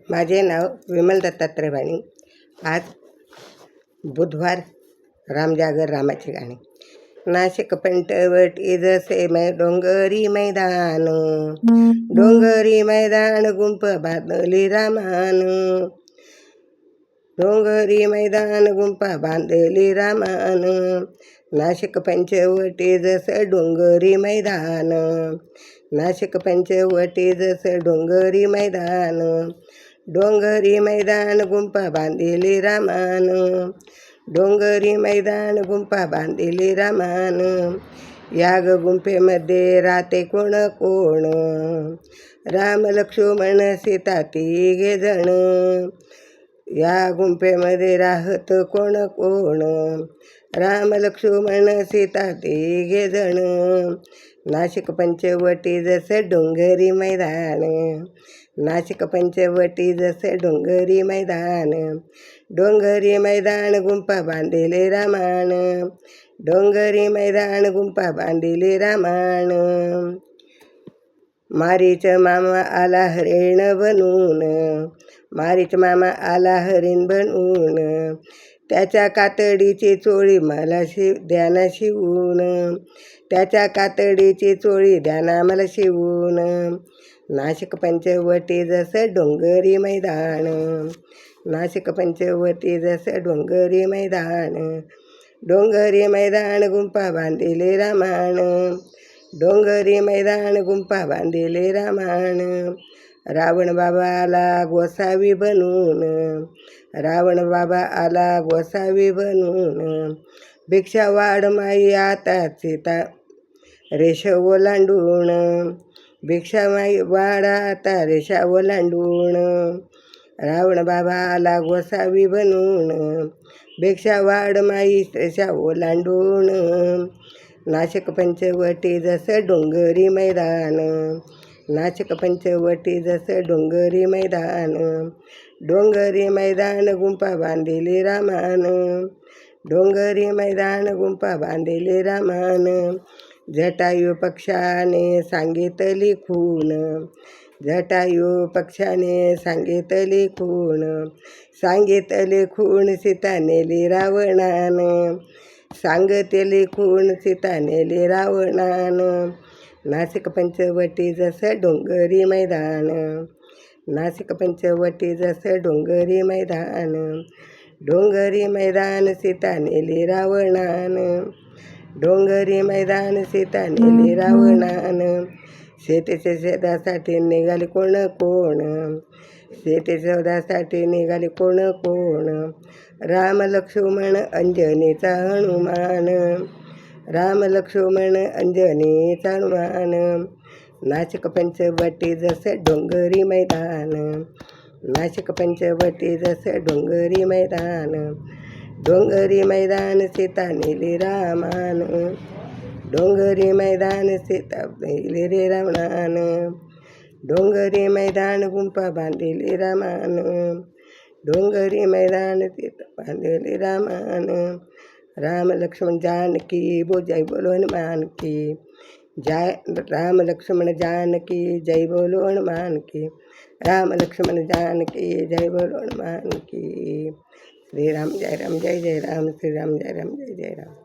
माझे नाव विमल दत्तात्रय वाणी. आज बुधवार. रामजागर रामाची गाणी. नाशिक पंचवटी जसे डोंगरी मैदान, डोंगरी मैदान गुंप बांधली रामान, डोंगरी मैदान गुंपा बांधली रामान. नाशिक पंचवटी जसं डोंगरी मैदान, नाशिक पंचवटी जसं डोंगरी मैदान, डोंगरी मैदान गुंपा बांधली रामान, डोंगरी मैदान गुंपा बांधली रामान. या गुंफेमध्ये राहते कोण कोण, राम लक्ष्मण सीता तिघे जण. या गुंफेमध्ये राहत कोण कोण, राम लक्ष्मण सीता तिघे जण. नाशिक पंचवटी जसं डोंगरी मैदान, नाशिक पंचवटी जसं डोंगरी मैदान, डोंगरी मैदान गुंपा बांधले रामान, डोंगरी मैदान गुंपा बांधले रामान. मारीच मामा आला हरिण बनून, मारीच मामा आला हरिण बनून. त्याच्या कातडीची चोळी मला द्याना शिवून, त्याच्या कातडीची चोळी द्याना मला शिवून. नाशिक पंचवटी जसं डोंगरी मैदान, नाशिक पंचवटी जसं डोंगरी मैदान, डोंगरी मैदान गुंपा बांधले रामान, डोंगरी मैदान गुंपा बांधले रामान. रावण बाबा आला गोसावी बनून, रावण बाबा आला गोसावी बनून. भिक्षा वाढ माई आता सीता रेषा ओलांडून, भिक्षा माई वाढ आता रेषा ओलांडून. रावण बाबा आला गोसावी बनून, भिक्षा वाढ माई रेषा ओलांडून. नाशिक पंचवटी जसं डोंगरी मैदान, नाशिक पंचवटी जसं डोंगरी मैदान, डोंगरी मैदान गुंपा बांधले रामान, डोंगरी मैदान गुंपा बांधले रामान. जटायू पक्षाने सांगितली खून, जटायू पक्षाने सांगितली खून, सांगितली खून सीता नेली रावणान, सांगतेली खून सीता नेली रावणान. नाशिक पंचवटी जसं डोंगरी मैदान, नाशिक पंचवटी जसं डोंगरी मैदान, डोंगरी मैदान सीता नेली रावणान, डोंगरी मैदान सीता नेली रावणान. सीतेच्या शोधासाठी निघाले कोण कोण, सीतेच्या शोधासाठी निघाले कोण कोण. राम लक्ष्मण अंजनीचा हनुमान, राम लक्ष्मण अंजनीचा हनुमान. नाशिक पंचवटी जसं डोंगरी मैदान, नाशिक पंचवटी जसं डोंगरी मैदान, डोंगरी मैदान सीता नेली रामान, डोंगरी मैदान सीता नेली रावणान, डोंगरी मैदान गुंपा बांधले रामान, डोंगरी मैदान सीता बांधले रामान. राम लक्ष्मण जानकी जय बोलो हनुमान की जय, राम लक्ष्मण जानकी जय बोलो हनुमान की, राम लक्ष्मण जानकी जय बोलो हनुमान की. श्री राम जय राम जय जय राम, श्री राम जय राम जय जय राम.